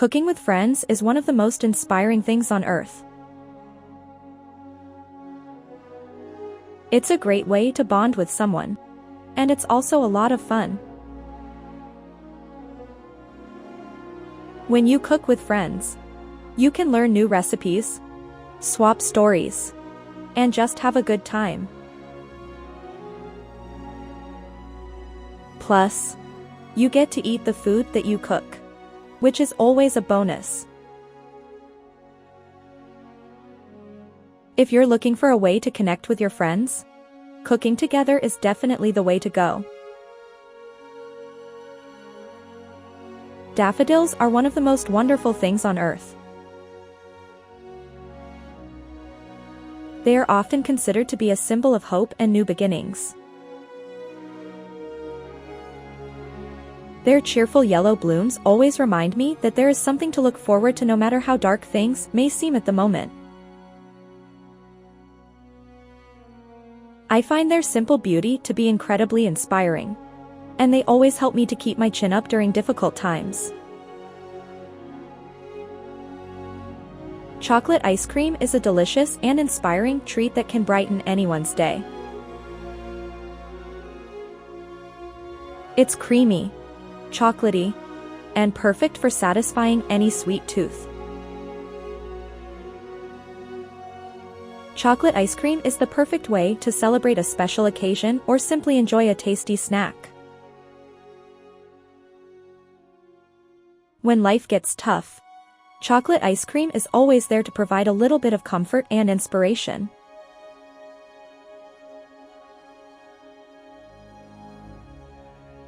Cooking with friends is one of the most inspiring things on earth. It's a great way to bond with someone. And it's also a lot of fun. When you cook with friends, you can learn new recipes, swap stories, and just have a good time. Plus, you get to eat the food that you cook, which is always a bonus. If you're looking for a way to connect with your friends, cooking together is definitely the way to go. Daffodils are one of the most wonderful things on earth. They are often considered to be a symbol of hope and new beginnings. Their cheerful yellow blooms always remind me that there is something to look forward to no matter how dark things may seem at the moment. I find their simple beauty to be incredibly inspiring, and they always help me to keep my chin up during difficult times. Chocolate ice cream is a delicious and inspiring treat that can brighten anyone's day. It's creamy, chocolatey, and perfect for satisfying any sweet tooth. Chocolate ice cream is the perfect way to celebrate a special occasion or simply enjoy a tasty snack. When life gets tough, chocolate ice cream is always there to provide a little bit of comfort and inspiration.